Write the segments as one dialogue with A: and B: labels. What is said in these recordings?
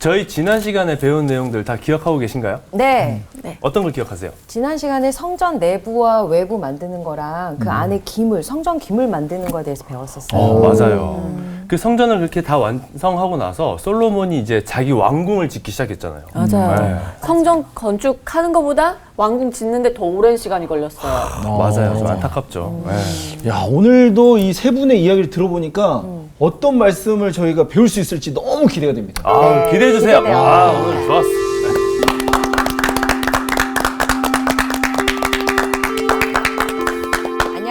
A: 저희 지난 시간에 배운 내용들 다 기억하고 계신가요?
B: 네.
A: 어떤 걸 기억하세요?
B: 지난 시간에 성전 내부와 외부 만드는 거랑 그 안에 기물, 성전 기물 만드는 거에 대해서 배웠었어요.
A: 맞아요. 그 성전을 그렇게 다 완성하고 나서 솔로몬이 이제 자기 왕궁을 짓기 시작했잖아요.
C: 맞아요.
A: 네.
C: 성전 건축하는 것보다 왕궁 짓는데 더 오랜 시간이 걸렸어요.
A: 맞아요. 좀 안타깝죠. 네.
D: 야, 오늘도 이 세 분의 이야기를 들어보니까 어떤 말씀을 저희가 배울 수 있을지 너무 기대가 됩니다.
A: 아, 기대해 주세요.
B: 기대돼요.
A: 아, 오늘 좋았어.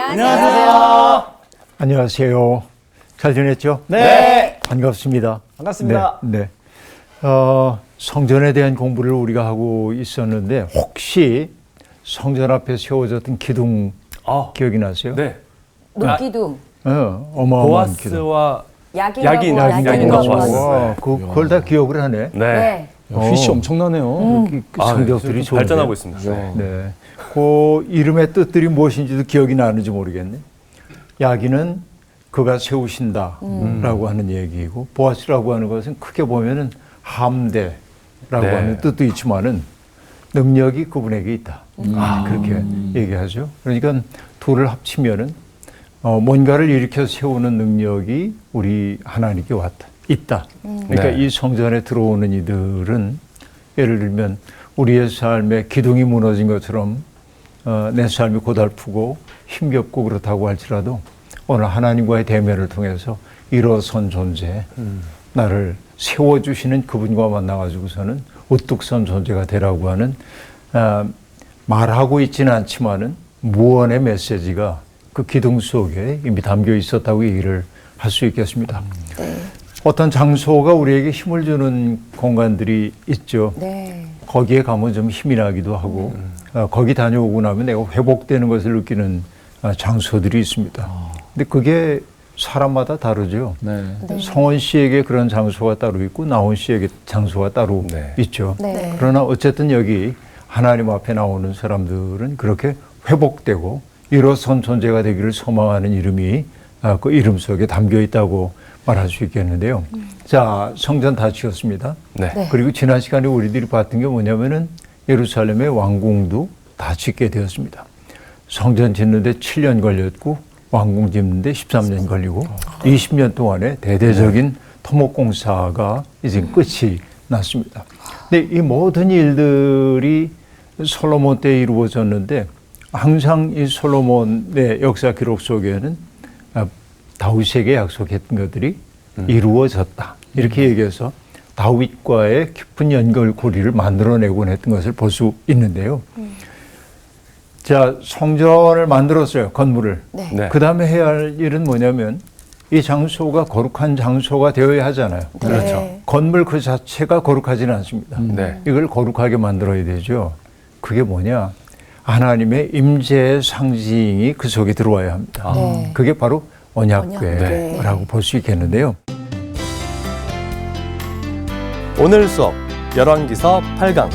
B: 안녕하세요.
E: 안녕하세요. 잘 지냈죠?
D: 네.
E: 반갑습니다.
D: 반갑습니다.
E: 네. 성전에 대한 공부를 우리가 하고 있었는데 혹시 성전 앞에 세워졌던 기둥 기억이 나세요?
A: 네.
B: 녹기둥,
E: 어마어마한 기둥.
A: 보아스와
B: 야긴이라고
A: 야긴과 보아스.
E: 와, 그걸 다 기억을 하네.
A: 네.
B: 네.
D: 휘씨 엄청나네요.
E: 성격들이 좋은데.
A: 발전하고 있습니다. 네.
E: 네. 그 이름의 뜻들이 무엇인지도 기억이 나는지 모르겠네. 야긴은 그가 세우신다라고 하는 얘기이고 보아스라고 하는 것은 크게 보면은 함대라고
A: 네.
E: 하는 뜻도 있지만은 능력이 그분에게 있다. 그렇게 얘기하죠. 그러니까 둘을 합치면은 뭔가를 일으켜 세우는 능력이 우리 하나님께 있다. 그러니까
A: 네.
E: 이 성전에 들어오는 이들은 예를 들면 우리의 삶에 기둥이 무너진 것처럼 내 삶이 고달프고 힘겹고 그렇다고 할지라도 오늘 하나님과의 대면을 통해서 일어선 존재, 나를 세워주시는 그분과 만나가지고서는 우뚝 선 존재가 되라고 하는 말하고 있지는 않지만은 무언의 메시지가 그 기둥 속에 이미 담겨 있었다고 얘기를 할 수 있겠습니다. 어떤 장소가 우리에게 힘을 주는 공간들이 있죠.
B: 네.
E: 거기에 가면 좀 힘이 나기도 하고 거기 다녀오고 나면 내가 회복되는 것을 느끼는 장소들이 있습니다. 근데 그게 사람마다 다르죠.
D: 네.
E: 성원 씨에게 그런 장소가 따로 있고 나온 씨에게 장소가 따로
A: 네.
E: 있죠.
B: 네.
E: 그러나 어쨌든 여기 하나님 앞에 나오는 사람들은 그렇게 회복되고 일어선 존재가 되기를 소망하는 이름이 그 이름 속에 담겨 있다고 말할 수 있겠는데요. 자, 성전 다 지었습니다.
A: 네.
B: 네.
E: 그리고 지난 시간에 우리들이 봤던 게 뭐냐면은 예루살렘의 왕궁도 다 짓게 되었습니다. 성전 짓는데 7년 걸렸고 왕궁 짓는데 13년 걸리고 20년 동안의 대대적인 토목공사가 이제 끝이 났습니다. 근데 이 모든 일들이 솔로몬 때 이루어졌는데 항상 이 솔로몬의 역사 기록 속에는 다윗에게 약속했던 것들이 이루어졌다. 이렇게 얘기해서 다윗과의 깊은 연결고리를 만들어내곤 했던 것을 볼 수 있는데요. 자, 성전을 만들었어요. 건물을.
B: 네.
A: 네.
E: 그 다음에 해야 할 일은 뭐냐면 이 장소가 거룩한 장소가 되어야 하잖아요.
B: 그렇죠.
E: 건물 그 자체가 거룩하지는 않습니다.
A: 네.
E: 이걸 거룩하게 만들어야 되죠. 그게 뭐냐? 하나님의 임재의 상징이 그 속에 들어와야 합니다.
B: 네.
E: 그게 바로 언약궤라고
B: 네.
E: 볼 수 있겠는데요.
A: 오늘 수업 열왕기서 8강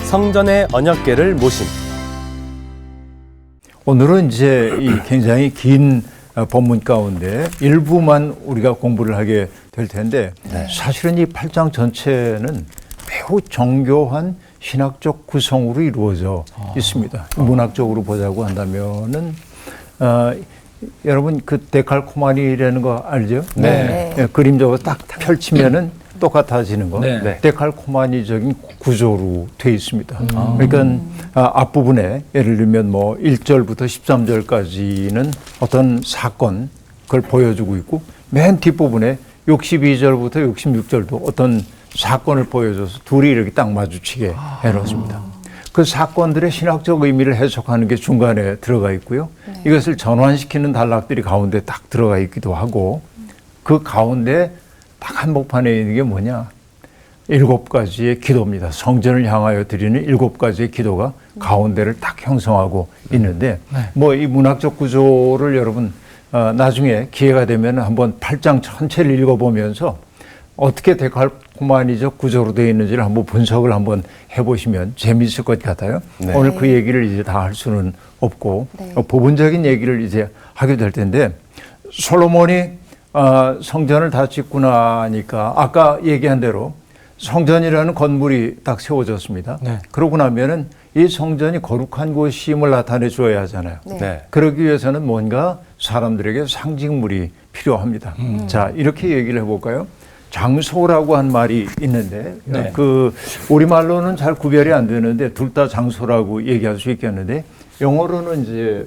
A: 성전의 언약궤를 모심.
E: 오늘은 이제 이 굉장히 긴 본문 가운데 일부만 우리가 공부를 하게 될 텐데 사실은 이 8장 전체는 매우 정교한 신학적 구성으로 이루어져 있습니다. 문학적으로 보자고 한다면은 여러분 그 데칼코마니라는 거 알죠?
A: 네.
E: 네, 그림적으로 딱 펼치면은 똑같아지는 거.
D: 네.
A: 네.
E: 데칼코마니적인 구조로 돼 있습니다. 그러니까 앞부분에 예를 들면 뭐 1절부터 13절까지는 어떤 사건 그걸 보여주고 있고 맨 뒷부분에 62절부터 66절도 어떤 사건을 보여줘서 둘이 이렇게 딱 마주치게 해놓습니다. 그 사건들의 신학적 의미를 해석하는 게 중간에 들어가 있고요. 이것을 전환시키는 단락들이 가운데 딱 들어가 있기도 하고 그 가운데 딱 한복판에 있는 게 뭐냐? 7가지의 기도입니다. 성전을 향하여 드리는 7가지의 기도가 가운데를 딱 형성하고 있는데 뭐 이 문학적 구조를 여러분 나중에 기회가 되면 한번 8장 전체를 읽어보면서 어떻게 데칼코마니적 구조로 되어 있는지를 한번 분석을 한번 해보시면 재미있을 것 같아요.
A: 네.
E: 오늘 그 얘기를 이제 다 할 수는 없고
B: 네.
E: 부분적인 얘기를 이제 하게 될 텐데 솔로몬이 성전을 다 짓고 나니까 아까 얘기한 대로 성전이라는 건물이 딱 세워졌습니다.
D: 네.
E: 그러고 나면은 이 성전이 거룩한 곳임을 나타내 줘야 하잖아요.
B: 네.
A: 네.
E: 그러기 위해서는 뭔가 사람들에게 상징물이 필요합니다. 자, 이렇게 얘기를 해볼까요? 장소라고 한 말이 있는데,
D: 네.
E: 그 우리말로는 잘 구별이 안 되는데 둘 다 장소라고 얘기할 수 있겠는데, 영어로는 이제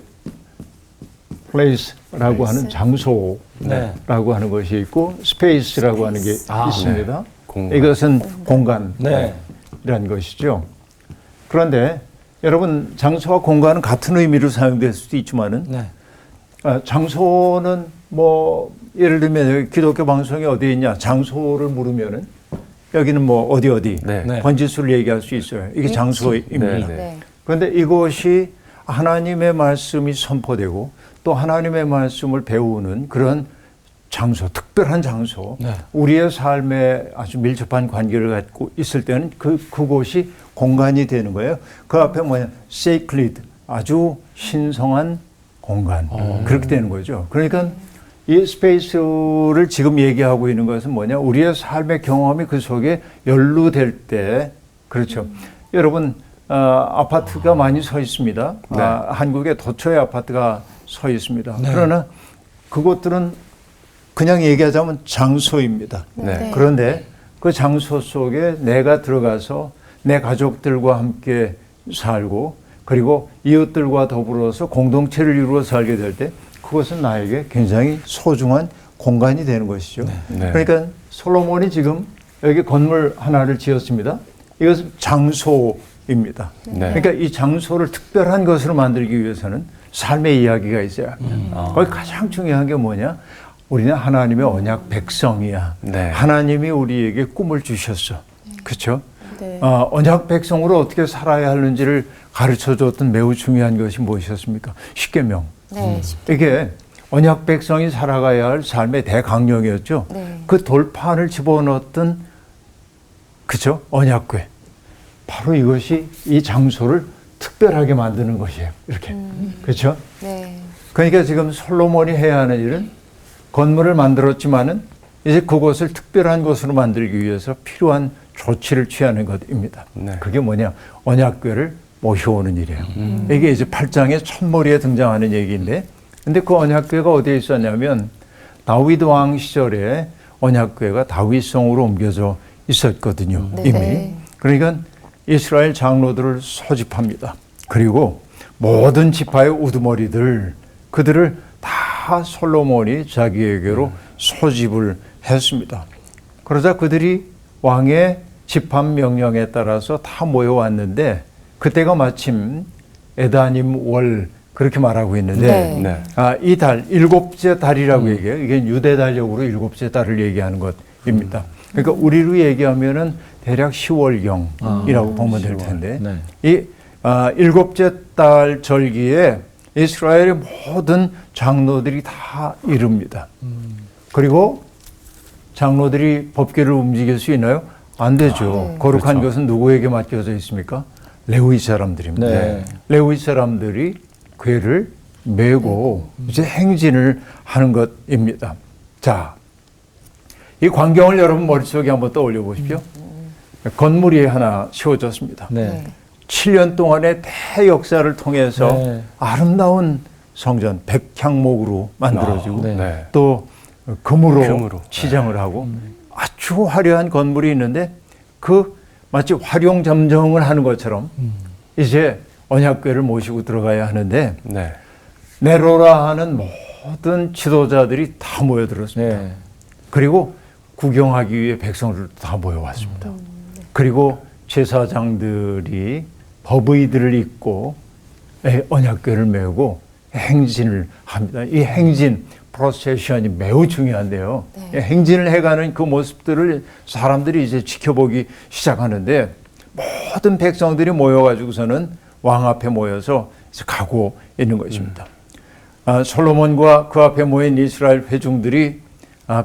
E: place라고 하는 장소라고
D: 네.
E: 하는 것이 있고, space라고 하는 게 있습니다.
A: 네. 공간.
E: 이것은 공간이라는
D: 네.
E: 것이죠. 그런데 여러분, 장소와 공간은 같은 의미로 사용될 수도 있지만은
D: 네.
E: 장소는 뭐 예를 들면 여기 기독교 방송이 어디에 있냐 장소를 물으면은 여기는 뭐 어디
A: 네.
D: 네.
E: 번지수를 얘기할 수 있어요. 이게
B: 위치.
E: 장소입니다.
A: 네, 네.
B: 네.
E: 그런데 이것이 하나님의 말씀이 선포되고 또 하나님의 말씀을 배우는 그런 장소, 특별한 장소,
D: 네.
E: 우리의 삶에 아주 밀접한 관계를 갖고 있을 때는 그곳이 공간이 되는 거예요. 그 앞에 뭐냐, sacred, 아주 신성한 공간, 그렇게 되는 거죠. 그러니까 이 스페이스를 지금 얘기하고 있는 것은 뭐냐, 우리의 삶의 경험이 그 속에 연루될 때, 그렇죠. 여러분, 아파트가 많이 서 있습니다.
A: 네.
E: 한국에 도처에 아파트가 서 있습니다.
D: 네.
E: 그러나 그것들은 그냥 얘기하자면 장소입니다.
A: 네.
E: 그런데 그 장소 속에 내가 들어가서 내 가족들과 함께 살고 그리고 이웃들과 더불어서 공동체를 이루어 살게 될 때 그것은 나에게 굉장히 소중한 공간이 되는 것이죠.
A: 네.
E: 그러니까 솔로몬이 지금 여기 건물 하나를 지었습니다. 이것은 장소입니다.
A: 네.
E: 그러니까 이 장소를 특별한 것으로 만들기 위해서는 삶의 이야기가 있어야 합니다. 거기 가장 중요한 게 뭐냐? 우리는 하나님의 언약 백성이야.
A: 네.
E: 하나님이 우리에게 꿈을 주셨어. 그렇죠?
C: 네.
E: 언약 백성으로 어떻게 살아야 하는지를 가르쳐줬던 매우 중요한 것이 무엇이었습니까? 십계명.
B: 네.
E: 이게 언약 백성이 살아가야 할 삶의 대강령이었죠.
B: 네.
E: 그 돌판을 집어넣었던 그죠? 언약궤. 바로 이것이 이 장소를 특별하게 만드는 것이에요. 이렇게. 그렇죠?
B: 네.
E: 그러니까 지금 솔로몬이 해야 하는 일은 건물을 만들었지만은 이제 그곳을 특별한 곳으로 만들기 위해서 필요한 조치를 취하는 것입니다.
A: 네.
E: 그게 뭐냐? 언약궤를 모셔오는 일이에요. 이게 이제 8장의 첫머리에 등장하는 얘기인데, 근데 그 언약궤가 어디에 있었냐면 다윗 왕 시절에 언약궤가 다윗성으로 옮겨져 있었거든요.
B: 네.
E: 이미.
B: 네.
E: 그러니까 이스라엘 장로들을 소집합니다. 그리고 모든 지파의 우두머리들 그들을 다 솔로몬이 자기에게로 소집을 했습니다. 그러자 그들이 왕의 집합 명령에 따라서 다 모여왔는데 그때가 마침 에다님 월 그렇게 말하고 있는데
B: 네.
A: 네.
E: 이 달, 일곱째 달이라고 얘기해요. 이게 유대달력으로 일곱째 달을 얘기하는 것입니다. 그러니까 우리로 얘기하면은 대략 10월경이라고 보면 될 텐데
D: 네.
E: 이 일곱째 달 절기에 이스라엘의 모든 장로들이 다 이릅니다. 그리고 장로들이 법궤를 움직일 수 있나요? 안 되죠.
B: 네.
E: 거룩한
A: 그렇죠.
E: 것은 누구에게 맡겨져 있습니까? 레위 사람들입니다.
D: 네.
E: 레위 사람들이 궤를 메고 이제 행진을 하는 것입니다. 자, 이 광경을 여러분 머릿속에 한번 떠올려 보십시오. 건물이 하나 세워졌습니다.
D: 네.
E: 7년 동안의 대역사를 통해서
D: 네.
E: 아름다운 성전 백향목으로 만들어지고
D: 네.
A: 네.
E: 또 금으로
A: 금으로.
E: 치장을 하고 아주 화려한 건물이 있는데 그 마치 활용점정을 하는 것처럼 이제 언약궤를 모시고 들어가야 하는데
A: 네.
E: 네로라 하는 모든 지도자들이 다 모여들었습니다.
D: 네.
E: 그리고 구경하기 위해 백성들 다 모여왔습니다. 그리고 제사장들이 법의들을 입고 언약궤를 메고 행진을 합니다. 이 행진, 프로세션이 매우 중요한데요.
B: 네.
E: 행진을 해가는 그 모습들을 사람들이 이제 지켜보기 시작하는데 모든 백성들이 모여가지고서는 왕 앞에 모여서 이제 가고 있는 것입니다. 솔로몬과 그 앞에 모인 이스라엘 회중들이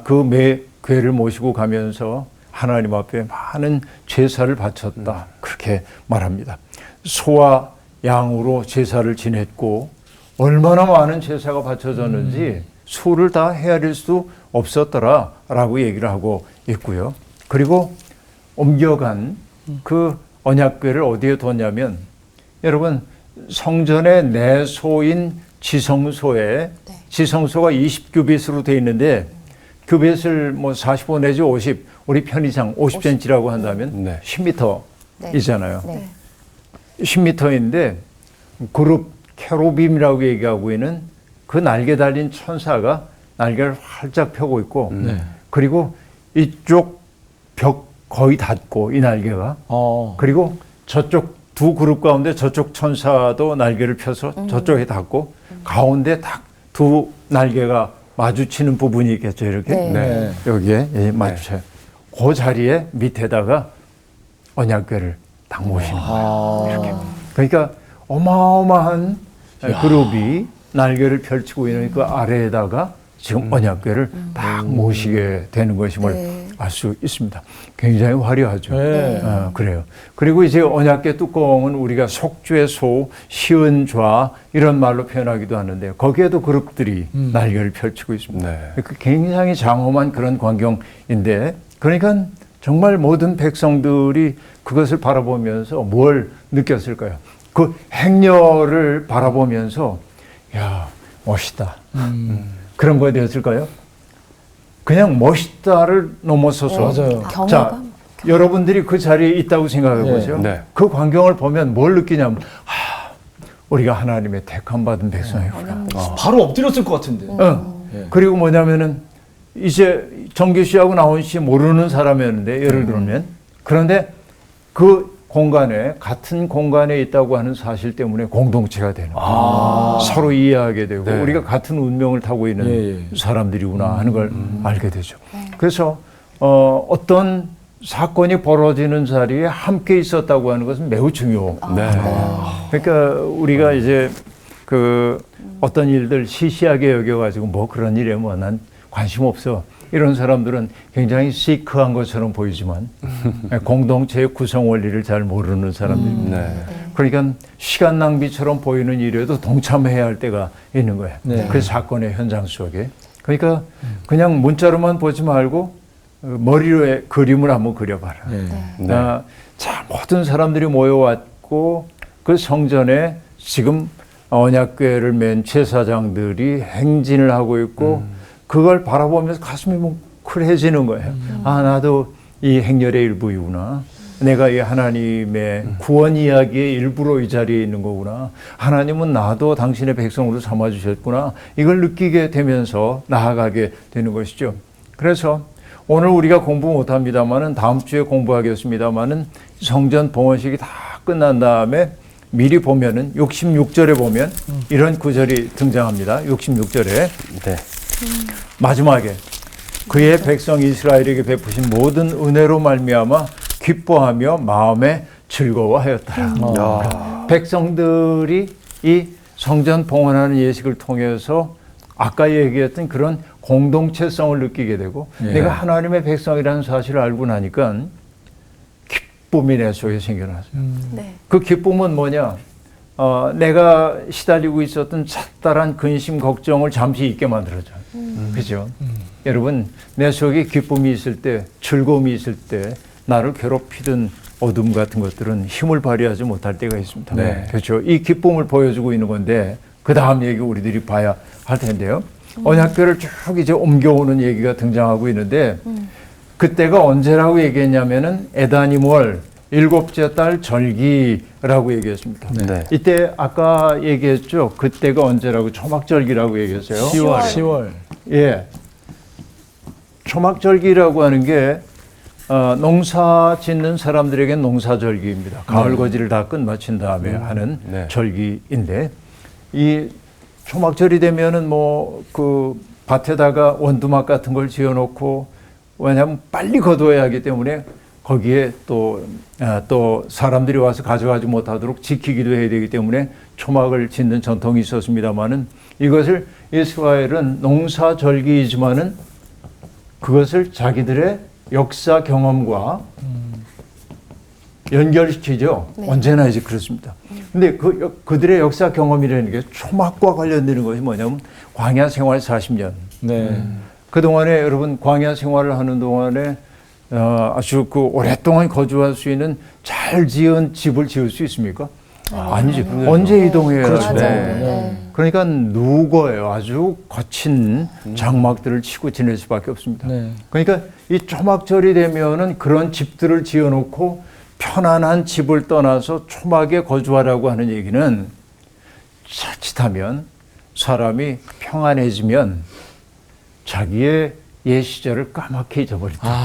E: 그 궤를 모시고 가면서 하나님 앞에 많은 제사를 바쳤다. 그렇게 말합니다. 소와 양으로 제사를 지냈고 얼마나 많은 제사가 바쳐졌는지 수를 다 헤아릴 수 없었더라라고 얘기를 하고 있고요. 그리고 옮겨간 그 언약궤를 어디에 뒀냐면 여러분 성전의 내소인 지성소에 지성소가 20규빗으로 돼 있는데 규빗을 뭐 45 내지 50 우리 편의상 50cm라고 한다면
A: 네.
E: 10m이잖아요.
B: 네.
E: 10m인데 그룹 케로빔이라고 얘기하고 있는 그 날개 달린 천사가 날개를 활짝 펴고 있고 그리고 이쪽 벽 거의 닿고 이 날개가 그리고 저쪽 두 그룹 가운데 저쪽 천사도 날개를 펴서 저쪽에 닿고 가운데 딱 두 날개가 마주치는 부분이 있겠죠 이렇게
B: 네.
A: 네.
E: 여기에 예, 마주쳐요. 그 자리에 밑에다가 언약궤를 딱 모시는 거예요. 이렇게. 그러니까 어마어마한 그룹이 날개를 펼치고 있는 그 아래에다가 지금 언약궤를 딱 모시게 되는 것임을 알 수 있습니다. 굉장히 화려하죠.
D: 네.
E: 그래요. 그리고 이제 언약궤 뚜껑은 우리가 속죄 소, 시은좌 이런 말로 표현하기도 하는데 거기에도 그룹들이 날개를 펼치고 있습니다.
A: 네.
E: 그 굉장히 장엄한 그런 광경인데 그러니까 정말 모든 백성들이 그것을 바라보면서 뭘 느꼈을까요? 그 행렬을 바라보면서 야 멋있다. 그런 거에 대했을까요? 그냥 멋있다를 넘어서서
D: 맞아요.
E: 자,
B: 경외감?
E: 여러분들이 그 자리에 있다고 생각해 보세요.
A: 네.
E: 그 광경을 보면 뭘 느끼냐면 우리가 하나님의 택함 받은 백성이구나.
D: 바로 엎드렸을 것 같은데. 예.
E: 그리고 뭐냐면은 이제 정규 씨하고 나온 씨 모르는 사람이었는데 예를 들면 그런데 그 공간에 같은 공간에 있다고 하는 사실 때문에 공동체가 되는 거예요. 서로 이해하게 되고
A: 네.
E: 우리가 같은 운명을 타고 있는
D: 예.
E: 사람들이구나 하는 걸 알게 되죠. 그래서 어떤 사건이 벌어지는 자리에 함께 있었다고 하는 것은 매우 중요합니다.
A: 네.
E: 그러니까 우리가 이제 그 어떤 일들 시시하게 여겨가지고 뭐 그런 일에 뭐 난 관심 없어. 이런 사람들은 굉장히 시크한 것처럼 보이지만 공동체의 구성 원리를 잘 모르는 사람들입니다.
A: 네.
E: 그러니까 시간 낭비처럼 보이는 일에도 동참해야 할 때가 있는 거예요.
D: 네.
E: 그 사건의 현장 속에. 그러니까 그냥 문자로만 보지 말고 머리로 그림을 한번 그려봐라.
A: 네.
E: 자, 모든 사람들이 모여왔고 그 성전에 지금 언약궤를 맨 제사장들이 행진을 하고 있고 그걸 바라보면서 가슴이 뭉클해지는 거예요. 아, 나도 이 행렬의 일부이구나. 내가 이 하나님의 구원 이야기의 일부로 이 자리에 있는 거구나. 하나님은 나도 당신의 백성으로 삼아주셨구나. 이걸 느끼게 되면서 나아가게 되는 것이죠. 그래서 오늘 우리가 공부 못합니다만은 다음 주에 공부하겠습니다.마는 성전 봉헌식이 다 끝난 다음에 미리 보면은 66절에 보면 이런 구절이 등장합니다. 66절에.
A: 네.
E: 마지막에 그의 백성 이스라엘에게 베푸신 모든 은혜로 말미암아 기뻐하며 마음에 즐거워하였다. 백성들이 이 성전 봉헌하는 예식을 통해서 아까 얘기했던 그런 공동체성을 느끼게 되고 내가 하나님의 백성이라는 사실을 알고 나니까 기쁨이 내 속에 생겨났어요.
C: 네.
E: 그 기쁨은 뭐냐? 내가 시달리고 있었던 잣달한 근심, 걱정을 잠시 잊게 만들어줘요. 그죠? 여러분, 내 속에 기쁨이 있을 때, 즐거움이 있을 때, 나를 괴롭히던 어둠 같은 것들은 힘을 발휘하지 못할 때가 있습니다.
A: 네.
E: 그렇죠? 이 기쁨을 보여주고 있는 건데, 그 다음 얘기 우리들이 봐야 할 텐데요. 언약궤를 쭉 이제 옮겨오는 얘기가 등장하고 있는데, 그때가 언제라고 얘기했냐면은 에다니몰, 일곱째 달 절기라고 얘기했습니다.
A: 네.
E: 이때 아까 얘기했죠. 그때가 언제라고 초막절기라고 얘기했어요.
D: 10월.
E: 예. 초막절기라고 하는 게 농사 짓는 사람들에게 농사절기입니다. 가을 거지를 다 끝마친 다음에 하는
A: 네.
E: 절기인데 이 초막절이 되면은 뭐 그 밭에다가 원두막 같은 걸 지어놓고 왜냐하면 빨리 거두어야 하기 때문에 거기에 또 사람들이 와서 가져가지 못하도록 지키기도 해야 되기 때문에 초막을 짓는 전통이 있었습니다만은 이것을 이스라엘은 농사절기이지만은 그것을 자기들의 역사 경험과 연결시키죠.
B: 네.
E: 언제나 이제 그렇습니다. 근데 그들의 역사 경험이라는 게 초막과 관련되는 것이 뭐냐면 광야 생활 40년.
D: 네.
E: 그동안에 여러분 광야 생활을 하는 동안에 아주 그 오랫동안 거주할 수 있는 잘 지은 집을 지을 수 있습니까? 아니죠. 언제 이동해야
B: 그렇죠.
E: 돼?
B: 맞아요. 네.
E: 그러니까 누거예요. 아주 거친 장막들을 치고 지낼 수밖에 없습니다.
D: 네.
E: 그러니까 이 초막절이 되면은 그런 집들을 지어놓고 편안한 집을 떠나서 초막에 거주하라고 하는 얘기는 자칫하면 사람이 평안해지면 자기의 옛 시절을 까맣게 잊어버린다.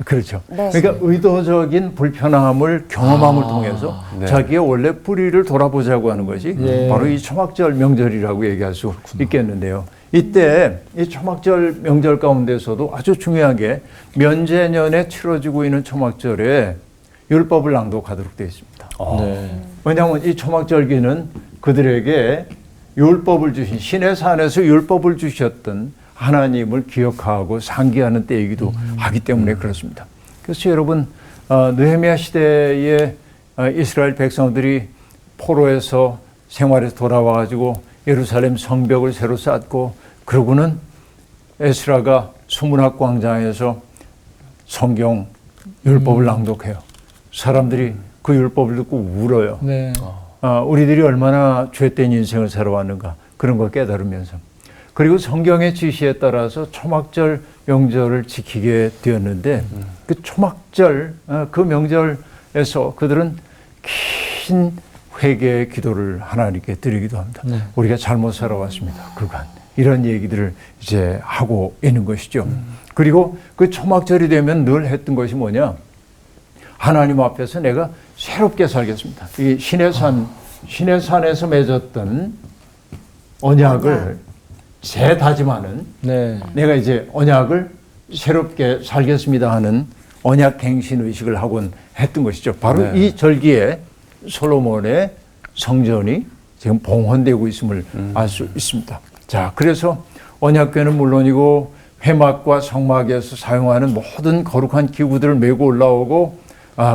E: 그렇죠.
B: 네.
E: 그러니까 의도적인 불편함을 경험함을 통해서
A: 네.
E: 자기의 원래 뿌리를 돌아보자고 하는 것이
D: 예.
E: 바로 이 초막절 명절이라고 얘기할 수 있겠는데요. 이때 이 초막절 명절 가운데서도 아주 중요한 게 면제년에 치러지고 있는 초막절에 율법을 낭독하도록 되어 있습니다.
D: 네.
E: 왜냐하면 이 초막절기는 그들에게 율법을 주신 신의 산에서 율법을 주셨던 하나님을 기억하고 상기하는 때이기도 하기 때문에 그렇습니다. 그래서 여러분 느헤미야 시대에 이스라엘 백성들이 포로에서 생활에서 돌아와가지고 예루살렘 성벽을 새로 쌓고 그러고는 에스라가 수문학 광장에서 성경 율법을 낭독해요. 사람들이 그 율법을 듣고 울어요.
D: 네.
E: 우리들이 얼마나 죄된 인생을 살아왔는가 그런 걸 깨달으면서 그리고 성경의 지시에 따라서 초막절 명절을 지키게 되었는데 그 초막절 그 명절에서 그들은 긴 회개의 기도를 하나님께 드리기도 합니다.
D: 네.
E: 우리가 잘못 살아왔습니다. 그간 이런 얘기들을 이제 하고 있는 것이죠. 그리고 그 초막절이 되면 늘 했던 것이 뭐냐? 하나님 앞에서 내가 새롭게 살겠습니다. 이 신의 산에서 맺었던 언약을 재다짐하는
D: 네.
E: 내가 이제 언약을 새롭게 살겠습니다 하는 언약 갱신 의식을 하곤 했던 것이죠. 바로
A: 네.
E: 이 절기에 솔로몬의 성전이 지금 봉헌되고 있음을 알 수 있습니다. 자, 그래서 언약궤는 물론이고 회막과 성막에서 사용하는 모든 거룩한 기구들을 메고 올라오고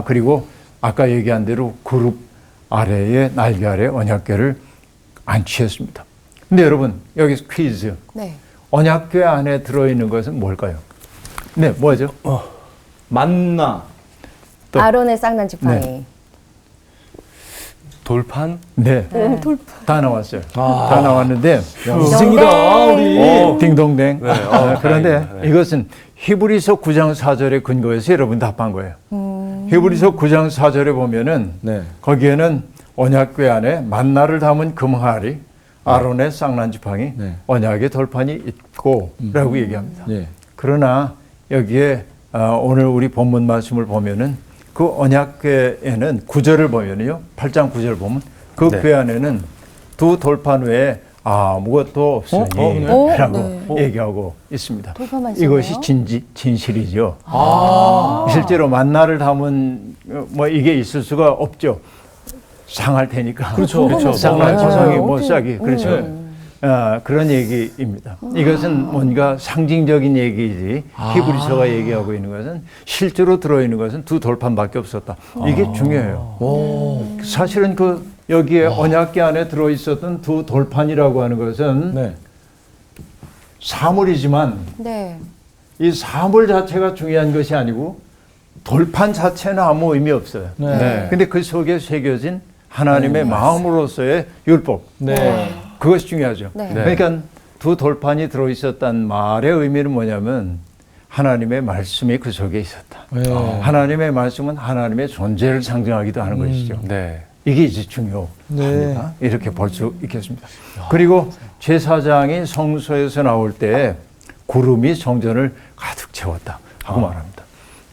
E: 그리고 아까 얘기한 대로 그룹 아래에 날개 아래 언약궤를 안치했습니다. 근데 여러분 여기서 퀴즈.
B: 네.
E: 언약궤 안에 들어있는 것은 뭘까요? 네, 뭐죠?
D: 만나.
E: 또.
B: 아론의 쌍난 지팡이.
A: 돌판?
E: 네, 다 나왔어요. 다 나왔는데
D: 고생이다 우리.
E: 딩동댕.
A: 네,
E: 그런데
A: 다행이다. 네.
E: 이것은 히브리서 9장 4절에 근거해서 여러분 답한 거예요. 히브리서 9장 4절에 보면은
D: 네.
E: 거기에는 언약궤 안에 만나를 담은 금하리, 아론의 쌍난 지팡이,
D: 네.
E: 언약의 돌판이 있고 라고 얘기합니다.
D: 네.
E: 그러나 여기에 오늘 우리 본문 말씀을 보면은 그 언약궤에는 9절을 보면요. 8장 9절 보면 그
A: 네.
E: 궤 안에는 두 돌판 외에 아무것도 없으니
D: 네.
E: 라고 얘기하고 있습니다.
B: 돌판만
E: 이것이
B: 있었네요.
E: 진실이죠. 실제로 만나를 담은 뭐 이게 있을 수가 없죠. 상할 테니까.
D: 그렇죠. 그렇죠.
E: 쌍난
B: 맞아요.
E: 지팡이 못
B: 어떻게-
E: 사기. 그렇죠. 그런 얘기입니다. 이것은 뭔가 상징적인 얘기지 히브리서가 얘기하고 있는 것은 실제로 들어있는 것은 두 돌판밖에 없었다. 이게 중요해요. 사실은 그 여기에 언약궤 안에 들어있었던 두 돌판이라고 하는 것은
D: 네.
E: 사물이지만
B: 네.
E: 이 사물 자체가 중요한 것이 아니고 돌판 자체는 아무 의미 없어요.
D: 네.
E: 근데 그 속에 새겨진 하나님의 마음으로서의 율법.
D: 네.
E: 그것이 중요하죠.
B: 네.
A: 네.
E: 그러니까 두 돌판이 들어있었다는 말의 의미는 뭐냐면 하나님의 말씀이 그 속에 있었다.
D: 네.
E: 하나님의 말씀은 하나님의 존재를 상징하기도 하는 것이죠.
A: 네.
E: 이게 이제 중요합니다.
D: 네.
E: 이렇게 볼 수 있겠습니다. 그리고 제사장이 성소에서 나올 때 구름이 성전을 가득 채웠다 하고 말합니다.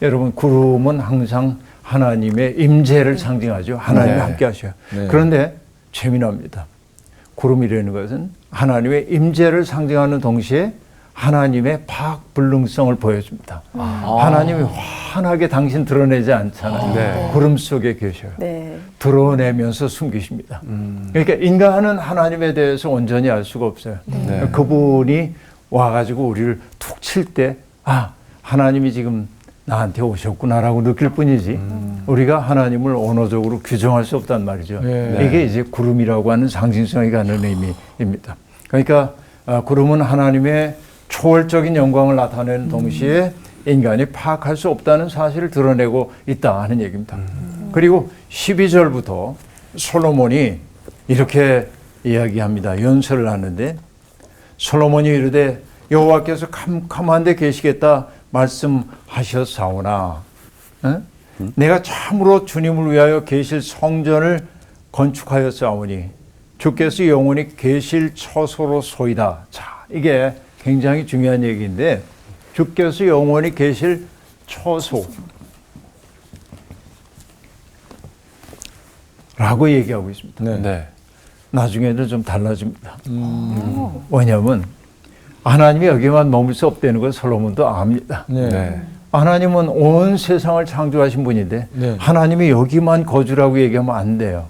E: 여러분 구름은 항상 하나님의 임재를 상징하죠. 하나님이
A: 네.
E: 함께 하셔요.
D: 네.
E: 그런데 재미납니다. 구름이라는 것은 하나님의 임재를 상징하는 동시에 하나님의 파악불능성을 보여줍니다. 하나님이 환하게 당신 드러내지 않잖아요.
A: 네.
E: 구름 속에 계셔요.
C: 네.
E: 드러내면서 숨기십니다. 그러니까 인간은 하나님에 대해서 온전히 알 수가 없어요.
A: 네.
E: 그분이 와가지고 우리를 툭 칠 때, 하나님이 지금 나한테 오셨구나라고 느낄 뿐이지, 우리가 하나님을 언어적으로 규정할 수 없단 말이죠.
D: 네.
E: 이게 이제 구름이라고 하는 상징성이 갖는 의미입니다. 그러니까 구름은 하나님의 초월적인 영광을 나타내는 동시에 인간이 파악할 수 없다는 사실을 드러내고 있다 하는 얘기입니다. 그리고 12절부터 솔로몬이 이렇게 이야기합니다. 연설을 하는데 솔로몬이 이르되 여호와께서 캄캄한 데 계시겠다 말씀하셨사오나 내가 참으로 주님을 위하여 계실 성전을 건축하였사오니 주께서 영원히 계실 처소로소이다. 자, 이게 굉장히 중요한 얘기인데 주께서 영원히 계실 처소 라고 얘기하고 있습니다.
D: 네.
A: 네.
E: 나중에는 좀 달라집니다. 왜냐하면 하나님이 여기만 머물 수 없다는 걸 솔로몬도 압니다.
D: 네.
A: 네.
E: 하나님은 온 세상을 창조하신 분인데
D: 네.
E: 하나님이 여기만 거주라고 얘기하면 안 돼요.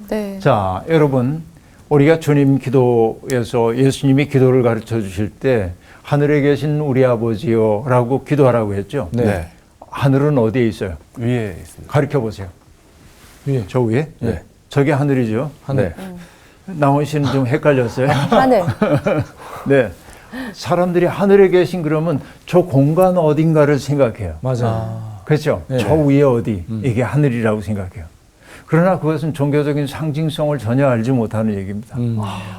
C: 네.
E: 자, 여러분, 우리가 주님 기도에서 예수님이 기도를 가르쳐 주실 때 하늘에 계신 우리 아버지요 라고 기도하라고 했죠.
D: 네.
A: 네.
E: 하늘은 어디에 있어요?
A: 위에 있습니다.
E: 가르쳐 보세요.
D: 위에.
E: 저 위에?
A: 네.
E: 저게 하늘이죠.
D: 하늘.
E: 네. 나온 씨는 좀 헷갈렸어요.
B: 하늘.
E: 네. 사람들이 하늘에 계신 그러면 저 공간 어딘가를 생각해요.
D: 맞아요.
E: 그렇죠?
D: 네.
E: 저 위에 어디? 이게 하늘이라고 생각해요. 그러나 그것은 종교적인 상징성을 전혀 알지 못하는 얘기입니다.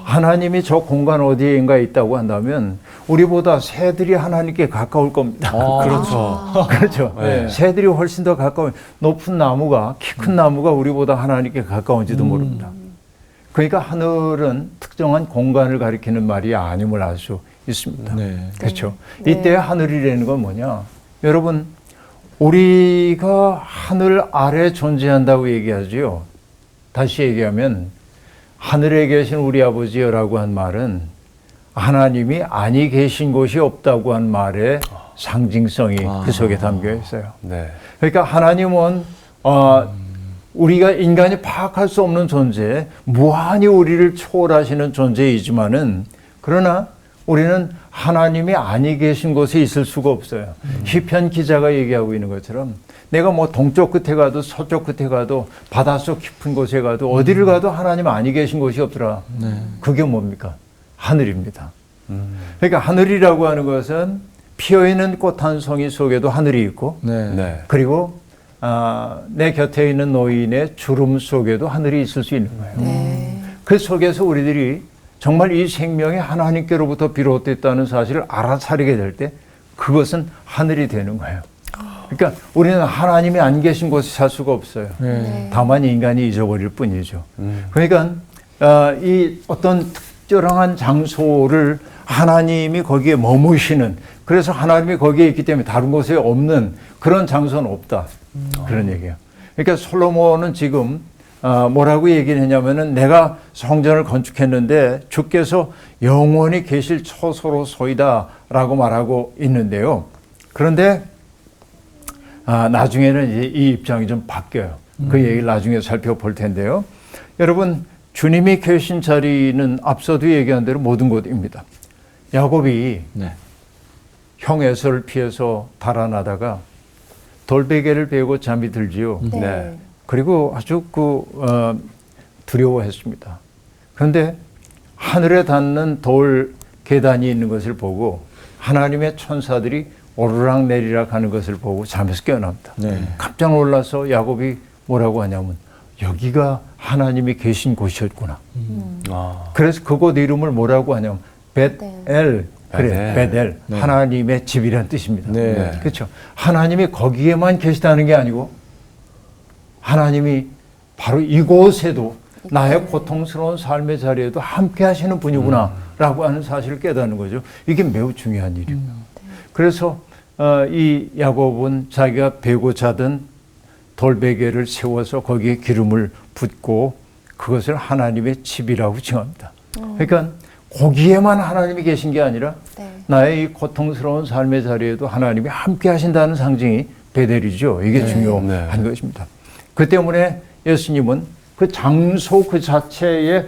E: 하나님이 저 공간 어디인가에 있다고 한다면 우리보다 새들이 하나님께 가까울 겁니다.
A: 그렇죠.
E: 그렇죠.
A: 네.
E: 새들이 훨씬 더 가까운 높은 나무가 키 큰 나무가 우리보다 하나님께 가까운지도 모릅니다. 그러니까 하늘은 특정한 공간을 가리키는 말이 아님을 알 수 있습니다.
D: 네.
E: 그렇죠.
B: 네.
E: 이때 하늘이라는 건 뭐냐? 여러분, 우리가 하늘 아래 존재한다고 얘기하지요. 다시 얘기하면 하늘에 계신 우리 아버지여라고 한 말은 하나님이 아니 계신 곳이 없다고 한 말의 상징성이 그 속에 담겨 있어요.
A: 네.
E: 그러니까 하나님은 우리가 인간이 파악할 수 없는 존재, 무한히 우리를 초월하시는 존재이지만은 그러나 우리는 하나님이 아니 계신 곳에 있을 수가 없어요. 시편 기자가 얘기하고 있는 것처럼 내가 뭐 동쪽 끝에 가도 서쪽 끝에 가도 바닷속 깊은 곳에 가도 어디를 가도 하나님 아니 계신 곳이 없더라. 그게 뭡니까? 하늘입니다. 그러니까 하늘이라고 하는 것은 피어있는 꽃 한 송이 속에도 하늘이 있고
D: 네.
A: 네.
E: 그리고 내 곁에 있는 노인의 주름 속에도 하늘이 있을 수 있는 거예요.
B: 네.
E: 그 속에서 우리들이 정말 이 생명이 하나님께로부터 비롯됐다는 사실을 알아차리게 될 때 그것은 하늘이 되는 거예요. 그러니까 우리는 하나님이 안 계신 곳에 살 수가 없어요.
D: 네.
E: 다만 인간이 잊어버릴 뿐이죠. 그러니까 이 어떤 특별한 장소를 하나님이 거기에 머무시는, 그래서 하나님이 거기에 있기 때문에 다른 곳에 없는 그런 장소는 없다. 그런 얘기예요. 그러니까 솔로몬은 지금 뭐라고 얘기를 했냐면은 내가 성전을 건축했는데 주께서 영원히 계실 처소로소이다 라고 말하고 있는데요. 그런데 나중에는 이제 이 입장이 좀 바뀌어요. 그 얘기를 나중에 살펴볼 텐데요. 여러분, 주님이 계신 자리는 앞서도 얘기한 대로 모든 곳입니다. 야곱이
D: 네.
E: 형 에서를 피해서 달아나다가 돌베개를 베고 잠이 들지요.
B: 네.
A: 네.
E: 그리고 아주 두려워했습니다. 그런데 하늘에 닿는 돌 계단이 있는 것을 보고 하나님의 천사들이 오르락 내리락 하는 것을 보고 잠에서 깨어납니다.
D: 네.
E: 깜짝 놀라서 야곱이 뭐라고 하냐면 여기가 하나님이 계신 곳이었구나.
A: 아.
E: 그래서 그곳 이름을 뭐라고 하냐면 벳엘. 그래, 베델.
D: 네.
E: 하나님의 집이란 뜻입니다.
D: 네.
E: 그렇죠. 하나님이 거기에만 계시다는 게 아니고 하나님이 바로 이곳에도 나의 고통스러운 삶의 자리에도 함께 하시는 분이구나 라고 하는 사실을 깨닫는 거죠. 이게 매우 중요한 일입니다. 그래서 이 야곱은 자기가 베고 자던 돌베개를 세워서 거기에 기름을 붓고 그것을 하나님의 집이라고 칭합니다. 그러니까 거기에만 하나님이 계신 게 아니라
B: 네.
E: 나의 이 고통스러운 삶의 자리에도 하나님이 함께 하신다는 상징이 베델이죠. 이게 중요한 것입니다. 그 때문에 예수님은 그 장소 그 자체에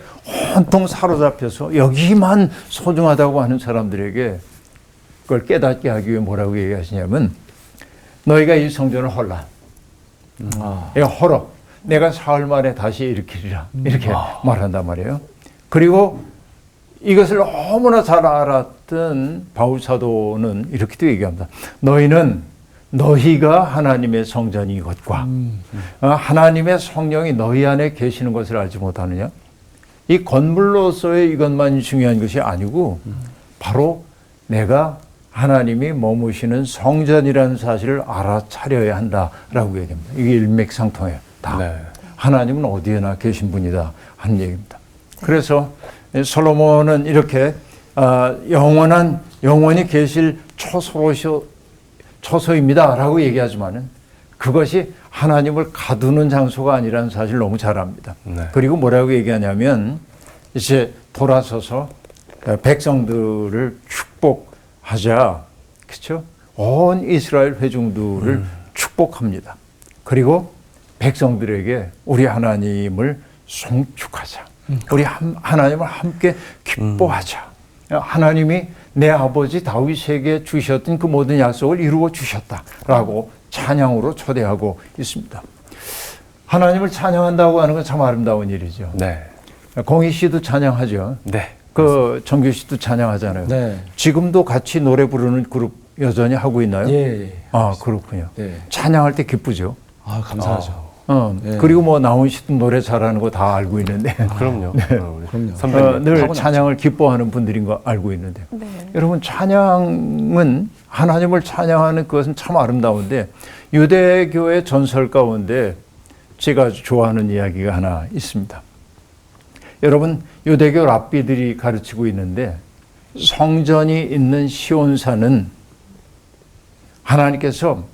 E: 온통 사로잡혀서 여기만 소중하다고 하는 사람들에게 그걸 깨닫게 하기 위해 뭐라고 얘기하시냐면 너희가 이 성전을 헐라. 내가 헐어. 내가 사흘 만에 다시 일으키리라. 이렇게 말한단 말이에요. 그리고 이것을 너무나 잘 알았던 바울 사도는 이렇게도 얘기합니다. 너희가 하나님의 성전이것과 하나님의 성령이 너희 안에 계시는 것을 알지 못하느냐? 이 건물로서의 이것만 중요한 것이 아니고 바로 내가 하나님이 머무시는 성전이라는 사실을 알아차려야 한다라고 얘기합니다. 이게 일맥상통해요. 다.
A: 네.
E: 하나님은 어디에나 계신 분이다 하는 얘기입니다. 그래서 솔로몬은 이렇게 영원히 계실 처소입니다라고 얘기하지만은 그것이 하나님을 가두는 장소가 아니라는 사실을 너무 잘 압니다.
A: 네.
E: 그리고 뭐라고 얘기하냐면 이제 돌아서서 백성들을 축복하자, 그렇죠? 온 이스라엘 회중들을 축복합니다. 그리고 백성들에게 우리 하나님을 송축하자. 우리 하나님을 함께 기뻐하자. 하나님이 내 아버지 다윗에게 주셨던 그 모든 약속을 이루어 주셨다라고 찬양으로 초대하고 있습니다. 하나님을 찬양한다고 하는 건 참 아름다운 일이죠.
A: 네.
E: 공희 씨도 찬양하죠.
A: 네.
E: 그 정규 씨도 찬양하잖아요.
D: 네.
E: 지금도 같이 노래 부르는 그룹 여전히 하고 있나요?
D: 예.
E: 아, 그렇군요.
D: 네.
E: 찬양할 때 기쁘죠.
D: 아, 감사하죠.
E: 네. 그리고 뭐 나훈 씨도 노래 잘하는 거 다 알고 있는데
A: 그럼요.
D: 그럼요.
A: 선배님.
E: 늘
D: 타고났죠.
E: 찬양을 기뻐하는 분들인 거 알고 있는데 여러분 찬양은 하나님을 찬양하는 그것은 참 아름다운데 유대교의 전설 가운데 제가 아주 좋아하는 이야기가 하나 있습니다. 여러분 유대교 랍비들이 가르치고 있는데 성전이 있는 시온산은 하나님께서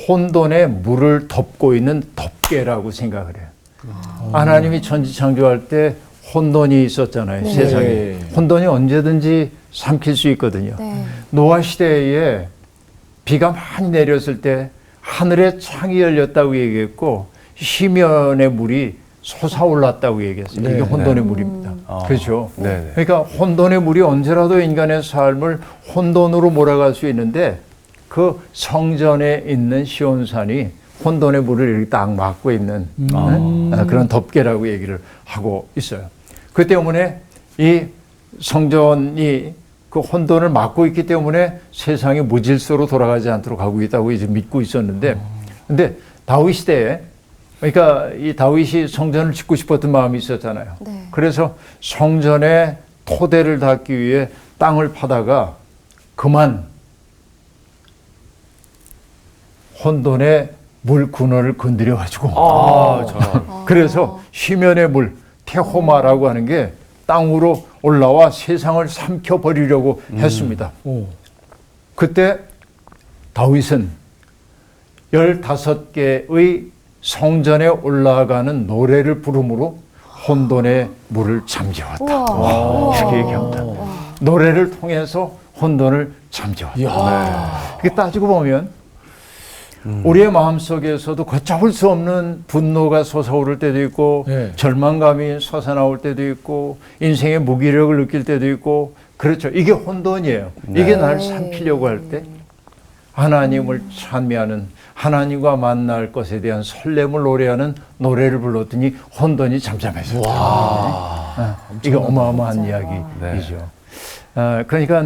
E: 혼돈의 물을 덮고 있는 덮개라고 생각을 해요. 하나님이 천지창조할 때 혼돈이 있었잖아요.
B: 네.
E: 세상에.
D: 네.
E: 혼돈이 언제든지 삼킬 수 있거든요.
B: 네.
E: 노아 시대에 비가 많이 내렸을 때 하늘에 창이 열렸다고 얘기했고 시면의 물이 솟아올랐다고 얘기했어요.
D: 네.
E: 이게 혼돈의 물입니다. 그렇죠.
A: 네.
E: 그러니까 혼돈의 물이 언제라도 인간의 삶을 혼돈으로 몰아갈 수 있는데 그 성전에 있는 시온산이 혼돈의 물을 이렇게 딱 막고 있는 그런 덮개라고 얘기를 하고 있어요. 그 때문에 이 성전이 그 혼돈을 막고 있기 때문에 세상이 무질서로 돌아가지 않도록 하고 있다고 이제 믿고 있었는데, 근데 다윗 시대에 그러니까 이 다윗이 성전을 짓고 싶었던 마음이 있었잖아요.
B: 네.
E: 그래서 성전의 토대를 닦기 위해 땅을 파다가 그만 혼돈의 물 근원을 건드려 가지고
A: 저런.
E: 그래서 시면의 물 테호마라고 하는 게 땅으로 올라와 세상을 삼켜 버리려고 했습니다. 그때 다윗은 15개의 성전에 올라가는 노래를 부름으로 혼돈의 물을 잠재웠다. 이렇게 얘기합니다. 노래를 통해서 혼돈을 잠재웠다. 그게 따지고 보면 우리의 마음속에서도 걷잡을 수 없는 분노가 솟아오를 때도 있고
D: 네.
E: 절망감이 솟아나올 때도 있고 인생의 무기력을 느낄 때도 있고 그렇죠. 이게 혼돈이에요. 이게 날 삼키려고 할 때 하나님을 찬미하는 하나님과 만날 것에 대한 설렘을 노래하는 노래를 불렀더니 혼돈이 잠잠해졌다. 이게 어마어마한 이야기이죠. 그러니까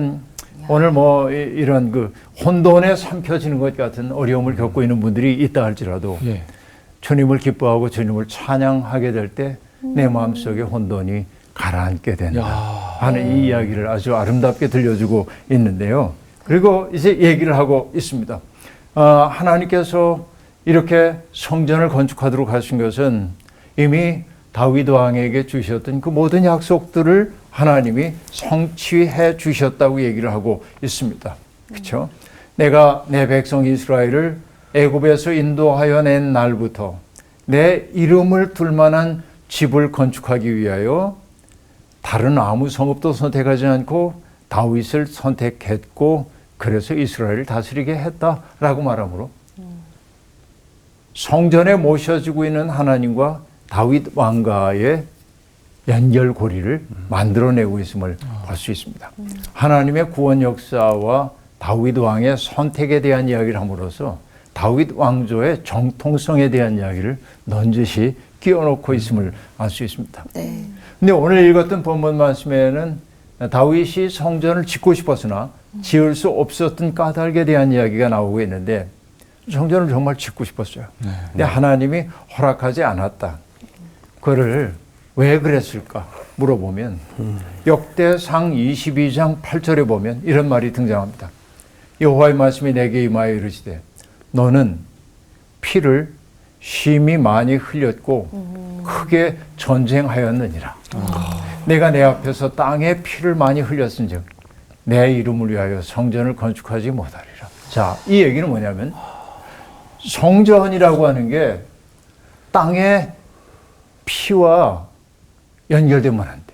E: 오늘 뭐 이런 그 혼돈에 삼켜지는 것 같은 어려움을 겪고 있는 분들이 있다 할지라도
D: 예.
E: 주님을 기뻐하고 주님을 찬양하게 될 때 내 마음속에 혼돈이 가라앉게 된다 하는 이 이야기를 아주 아름답게 들려주고 있는데요. 그리고 이제 얘기를 하고 있습니다. 하나님께서 이렇게 성전을 건축하도록 하신 것은 이미 다윗 왕에게 주셨던 그 모든 약속들을 하나님이 성취해 주셨다고 얘기를 하고 있습니다. 그렇죠? 내가 내 백성 이스라엘을 애굽에서 인도하여 낸 날부터 내 이름을 둘 만한 집을 건축하기 위하여 다른 아무 성읍도 선택하지 않고 다윗을 선택했고 그래서 이스라엘을 다스리게 했다라고 말하므로 성전에 모셔지고 있는 하나님과 다윗 왕가의 연결고리를 만들어내고 있음을 볼 수 있습니다. 하나님의 구원 역사와 다윗 왕의 선택에 대한 이야기를 함으로써 다윗 왕조의 정통성에 대한 이야기를 넌지시 끼워놓고 있음을 알 수 있습니다.
B: 네.
E: 근데 오늘 읽었던 본문 말씀에는 다윗이 성전을 짓고 싶었으나 지을 수 없었던 까닭에 대한 이야기가 나오고 있는데 성전을 정말 짓고 싶었어요. 근데 하나님이 허락하지 않았다. 그거를 왜 그랬을까 물어보면 역대상 22장 8절에 보면 이런 말이 등장합니다. 여호와의 말씀이 내게 임하여 이르시되 너는 피를 심히 많이 흘렸고 크게 전쟁하였느니라. 내가 내 앞에서 땅에 피를 많이 흘렸은즉 내 이름을 위하여 성전을 건축하지 못하리라. 자, 이 얘기는 뭐냐면 성전이라고 하는 게 땅의 피와 연결되면 안 돼.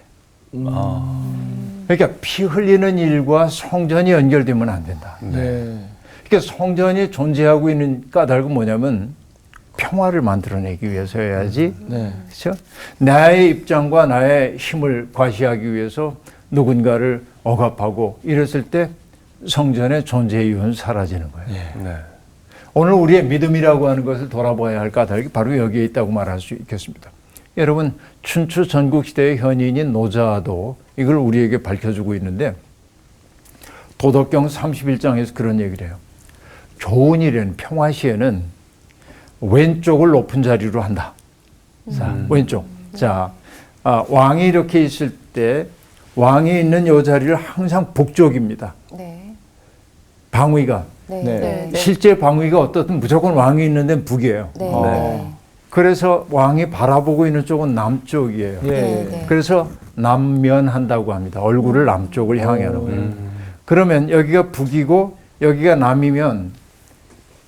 E: 그러니까 피 흘리는 일과 성전이 연결되면 안 된다. 그러니까 성전이 존재하고 있는 까닭은 뭐냐면 평화를 만들어내기 위해서여야지. 그렇죠? 나의 입장과 나의 힘을 과시하기 위해서 누군가를 억압하고 이랬을 때 성전의 존재 이유는 사라지는 거예요.
A: 네.
E: 오늘 우리의 믿음이라고 하는 것을 돌아봐야 할 까닭이 바로 여기에 있다고 말할 수 있겠습니다. 여러분, 춘추 전국시대의 현인인 노자도 이걸 우리에게 밝혀주고 있는데 도덕경 31장에서 그런 얘기를 해요. 좋은 일에는 평화 시에는 왼쪽을 높은 자리로 한다. 자, 왼쪽. 자, 왕이 이렇게 있을 때 왕이 있는 이 자리를 항상 북쪽입니다.
B: 네.
E: 방위가.
B: 네.
D: 네.
B: 네.
E: 실제 방위가 어떻든 무조건 왕이 있는 데는 북이에요.
B: 네.
D: 네.
E: 그래서 왕이 바라보고 있는 쪽은 남쪽이에요.
B: 네.
E: 그래서 남면한다고 합니다. 얼굴을 남쪽을 향해 하는 거예요. 그러면 여기가 북이고 여기가 남이면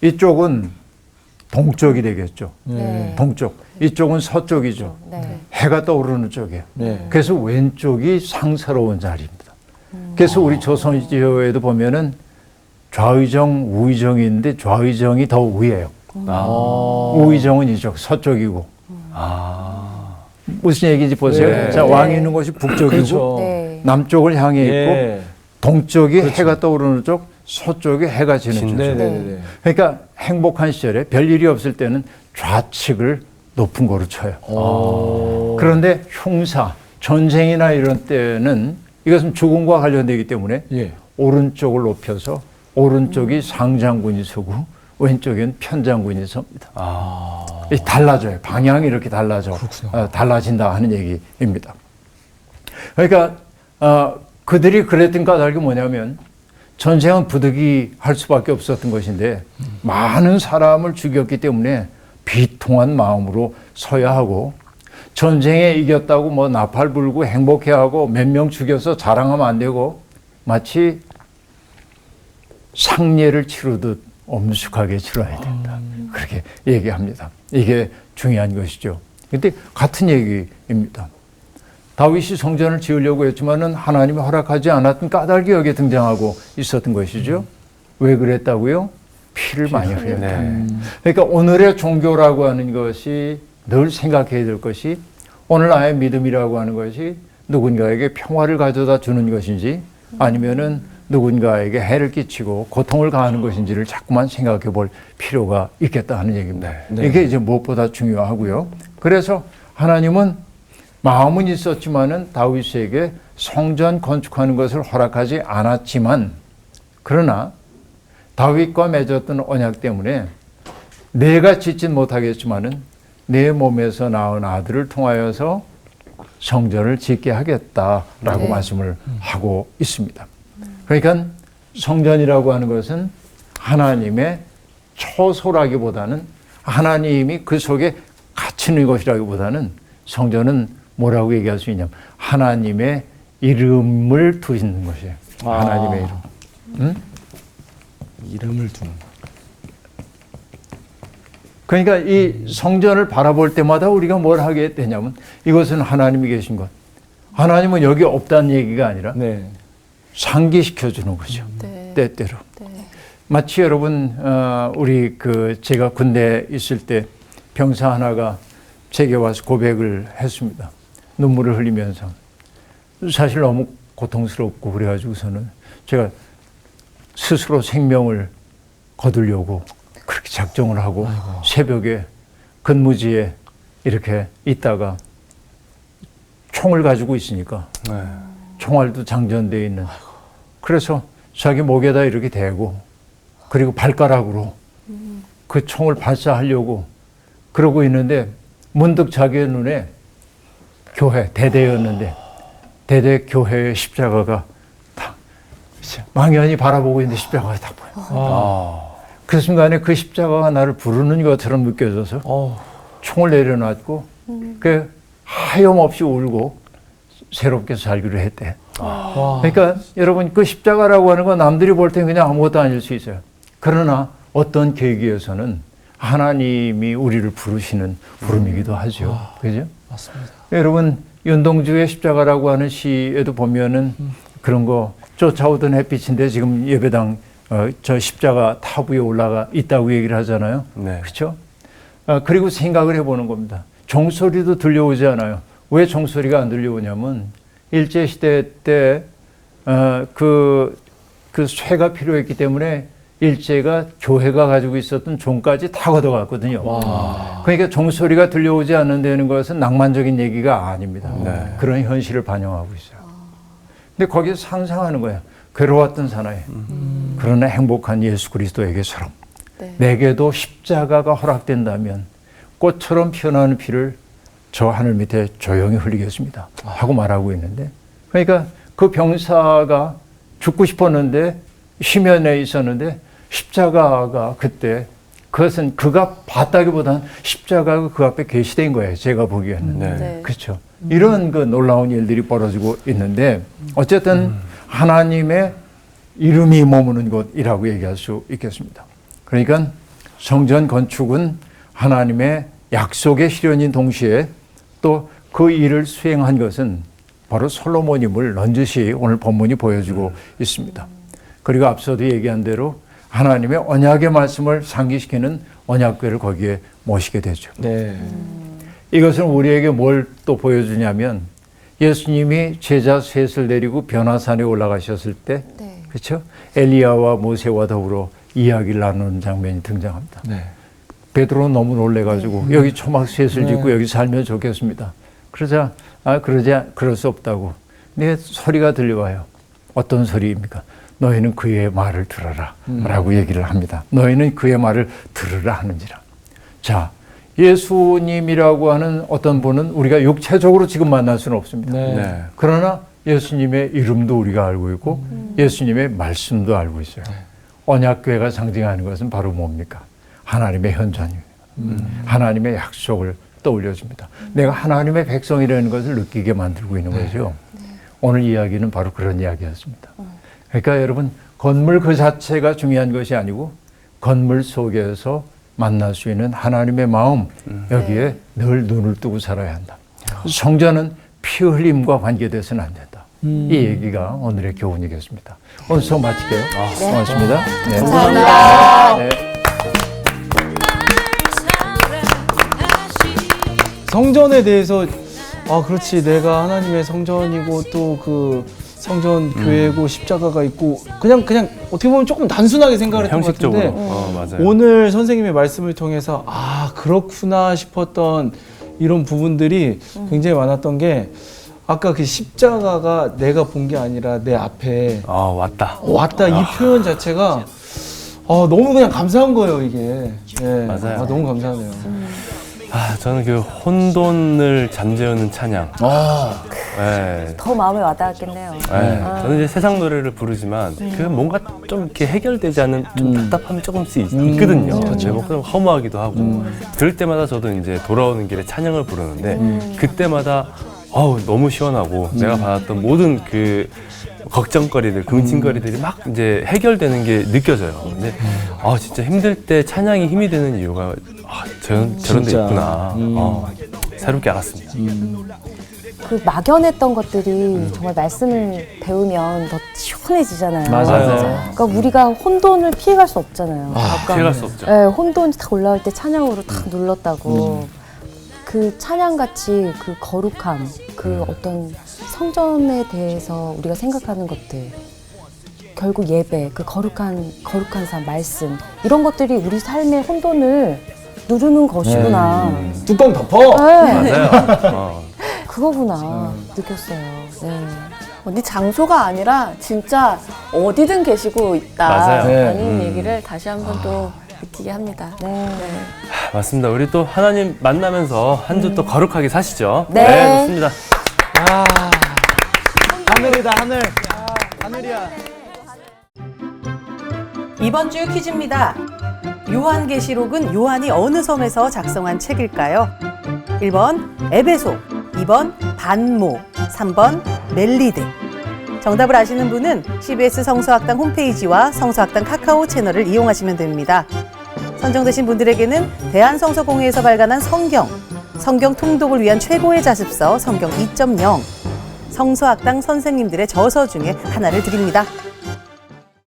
E: 이쪽은 동쪽이 되겠죠.
B: 네.
E: 동쪽. 이쪽은 서쪽이죠.
B: 네.
E: 해가 떠오르는 쪽이에요.
D: 네.
E: 그래서 왼쪽이 상사로운 자리입니다. 그래서 우리 조선시대에도 보면은 좌의정, 우의정이 있는데 좌의정이 더 위에요. 우의정은 이쪽, 서쪽이고. 무슨 얘기인지 보세요.
D: 네.
E: 자, 왕이 있는 곳이 북쪽이고
D: 그렇죠.
B: 네.
E: 남쪽을 향해 있고
D: 예.
E: 동쪽이 해가 떠오르는 쪽, 서쪽이 해가 지는 쪽.
D: 네네네.
E: 그러니까 행복한 시절에 별일이 없을 때는 좌측을 높은 거로 쳐요. 그런데 흉사, 전쟁이나 이런 때는 이것은 죽음과 관련되기 때문에
D: 예.
E: 오른쪽을 높여서 오른쪽이 상장군이 서고 왼쪽엔 편장군이 섭니다. 달라져요. 방향이 이렇게 달라진다 하는 얘기입니다. 그러니까 그들이 그랬던 까닭이 뭐냐면 전쟁은 부득이할 수밖에 없었던 것인데 많은 사람을 죽였기 때문에 비통한 마음으로 서야 하고 전쟁에 이겼다고 뭐 나팔 불고 행복해하고 몇 명 죽여서 자랑하면 안 되고 마치 상례를 치르듯 엄숙하게 치러야 된다. 그렇게 얘기합니다. 이게 중요한 것이죠. 근데 같은 얘기입니다. 다윗이 성전을 지으려고 했지만은 하나님이 허락하지 않았던 까닭이 여기에 등장하고 있었던 것이죠. 왜 그랬다고요? 피를 많이 흘렸다.
A: 네.
E: 그러니까 오늘의 종교라고 하는 것이 늘 생각해야 될 것이 오늘 나의 믿음이라고 하는 것이 누군가에게 평화를 가져다 주는 것인지 아니면은 누군가에게 해를 끼치고 고통을 가하는 것인지를 자꾸만 생각해 볼 필요가 있겠다 하는 얘기입니다.
D: 네.
E: 이게 이제 무엇보다 중요하고요. 그래서 하나님은 마음은 있었지만은 다윗에게 성전 건축하는 것을 허락하지 않았지만 그러나 다윗과 맺었던 언약 때문에 내가 짓진 못하겠지만은 내 몸에서 낳은 아들을 통하여서 성전을 짓게 하겠다라고
B: 네.
E: 말씀을 하고 있습니다. 그러니까 성전이라고 하는 것은 하나님의 초소라기보다는 하나님이 그 속에 갇히는 것이라기보다는 성전은 뭐라고 얘기할 수 있냐면 하나님의 이름을 두는 것이에요. 하나님의 이름. 응?
D: 이름을 두는.
E: 그러니까 이 성전을 바라볼 때마다 우리가 뭘 하게 되냐면 이것은 하나님이 계신 것. 하나님은 여기 없다는 얘기가 아니라
D: 네.
E: 상기시켜 주는 거죠. 때때로. 마치 여러분 우리 제가 군대에 있을 때 병사 하나가 제게 와서 고백을 했습니다. 눈물을 흘리면서 사실 너무 고통스럽고 그래가지고서는 제가 스스로 생명을 거두려고 그렇게 작정을 하고 새벽에 근무지에 이렇게 있다가 총을 가지고 있으니까 총알도 장전돼 있는. 그래서 자기 목에다 이렇게 대고 그리고 발가락으로 그 총을 발사하려고 그러고 있는데 문득 자기의 눈에 교회, 대대였는데 대대 교회의 십자가가 딱 망연히 바라보고 있는 십자가가 딱 보여요. 그 순간에 그 십자가가 나를 부르는 것처럼 느껴져서 총을 내려놨고 그 하염없이 울고 새롭게 살기로 했대. 그러니까 여러분 그 십자가라고 하는 건 남들이 볼 땐 그냥 아무것도 아닐 수 있어요. 그러나 어떤 계기에서는 하나님이 우리를 부르시는 부름이기도 하죠. 그죠?
D: 맞습니다.
E: 여러분 윤동주의 십자가라고 하는 시에도 보면은 그런 거 쫓아오던 햇빛인데 지금 예배당 저 십자가 탑 위에 올라가 있다고 얘기를 하잖아요.
A: 네.
E: 그렇죠? 그리고 생각을 해보는 겁니다. 종소리도 들려오지 않아요. 왜 종소리가 안 들려오냐면 일제시대 때 그 쇠가 필요했기 때문에 일제가 교회가 가지고 있었던 종까지 다 걷어갔거든요. 그러니까 종소리가 들려오지 않는다는 것은 낭만적인 얘기가 아닙니다.
A: 네.
E: 그런 현실을 반영하고 있어요. 근데 거기서 상상하는 거예요. 괴로웠던 사나이. 그러나 행복한 예수 그리스도에게처럼
C: 네.
E: 내게도 십자가가 허락된다면 꽃처럼 피어나는 피를 저 하늘 밑에 조용히 흘리겠습니다 하고 말하고 있는데, 그러니까 그 병사가 죽고 싶었는데 심연에 있었는데 십자가가 그때 그것은 그가 봤다기보다는 십자가가 그 앞에 계시된 거예요. 제가 보기에는.
A: 네.
C: 네.
E: 그렇죠. 이런 그 놀라운 일들이 벌어지고 있는데 어쨌든 하나님의 이름이 머무는 곳이라고 얘기할 수 있겠습니다. 그러니까 성전 건축은 하나님의 약속의 실현인 동시에 또 그 일을 수행한 것은 바로 솔로몬임을 넌지시 오늘 본문이 보여주고 있습니다. 그리고 앞서도 얘기한 대로 하나님의 언약의 말씀을 상기시키는 언약궤를 거기에 모시게 되죠.
D: 네.
E: 이것은 우리에게 뭘 또 보여주냐면 예수님이 제자 셋을 데리고 변화산에 올라가셨을 때
B: 네.
E: 그렇죠? 엘리야와 모세와 더불어 이야기를 나누는 장면이 등장합니다.
D: 네.
E: 베드로는 너무 놀래가지고 여기 초막 셋을 짓고 여기 살면 좋겠습니다. 그러자 그럴 수 없다고. 근데 소리가 들려와요. 어떤 소리입니까? 너희는 그의 말을 들어라 라고 얘기를 합니다. 너희는 그의 말을 들으라 하는지라. 자, 예수님이라고 하는 어떤 분은 우리가 육체적으로 지금 만날 수는 없습니다.
D: 네.
A: 네.
E: 그러나 예수님의 이름도 우리가 알고 있고 예수님의 말씀도 알고 있어요. 언약궤가 상징하는 것은 바로 뭡니까? 하나님의 현존입니다. 하나님의 약속을 떠올려줍니다. 내가 하나님의 백성이라는 것을 느끼게 만들고 있는 거죠. 오늘 이야기는 바로 그런 이야기였습니다. 그러니까 여러분 건물 그 자체가 중요한 것이 아니고 건물 속에서 만날 수 있는 하나님의 마음 여기에 늘 눈을 뜨고 살아야 한다. 성전은 피 흘림과 관계돼서는 안 된다. 이 얘기가 오늘의 교훈이겠습니다. 오늘 수업 마칠게요. 고맙습니다. 네.
B: 감사합니다.
E: 네.
D: 성전에 대해서 그렇지, 내가 하나님의 성전이고 또 그 성전 교회고 십자가가 있고 그냥 어떻게 보면 조금 단순하게 생각을 했던 것
A: 형식적으로.
D: 같은데
A: 맞아요.
D: 오늘 선생님의 말씀을 통해서 그렇구나 싶었던 이런 부분들이 굉장히 많았던 게, 아까 그 십자가가 내가 본 게 아니라 내 앞에
A: 왔다.
D: 왔다, 이 표현 자체가 너무 그냥 감사한 거예요, 이게. 예.
A: 맞아요.
D: 너무 감사하네요.
A: 저는 그 혼돈을 잠재우는 찬양. 네.
B: 더 마음에 와닿았겠네요.
A: 네. 저는 이제 세상 노래를 부르지만 그 뭔가 좀 이렇게 해결되지 않는 좀 답답함이 조금씩 있거든요. 제목 좀 허무하기도 하고. 그럴 때마다 저도 이제 돌아오는 길에 찬양을 부르는데 그때마다 너무 시원하고 내가 받았던 모든 그 걱정거리들, 근심거리들이 막 이제 해결되는 게 느껴져요. 근데 진짜 힘들 때 찬양이 힘이 되는 이유가 저런 데 있구나. 새롭게 알았습니다.
B: 그 막연했던 것들이 정말 말씀을 배우면 더 시원해지잖아요.
D: 맞아요.
B: 그러니까 우리가 혼돈을 피해갈 수 없잖아요.
A: 피해갈 수 없죠.
B: 네, 혼돈이 딱 올라올 때 찬양으로 탁 눌렀다고. 그 찬양같이 그 거룩함, 그 어떤 성전에 대해서 우리가 생각하는 것들, 결국 예배, 그 거룩한 삶, 말씀, 이런 것들이 우리 삶의 혼돈을 누르는 것이구나.
D: 뚜껑 덮어!
B: 네.
A: 맞아요.
B: 그거구나 느꼈어요. 네.
C: 언니 장소가 아니라 진짜 어디든 계시고
A: 맞아요.
C: 있다라는
D: 네.
C: 얘기를 다시 한번 또 느끼게 합니다.
B: 네.
A: 맞습니다. 우리 또 하나님 만나면서 한 주 또 거룩하게 사시죠.
B: 네.
A: 좋습니다.
D: 아, 하늘이다 하늘. 하늘이야.
F: 이번 주 퀴즈입니다. 요한계시록은 요한이 어느 섬에서 작성한 책일까요? 1번 에베소, 2번 반모, 3번 멜리데. 정답을 아시는 분은 CBS 성서학당 홈페이지와 성서학당 카카오 채널을 이용하시면 됩니다. 선정되신 분들에게는 대한성서공회에서 발간한 성경 통독을 위한 최고의 자습서 성경 2.0, 성서학당 선생님들의 저서 중에 하나를 드립니다.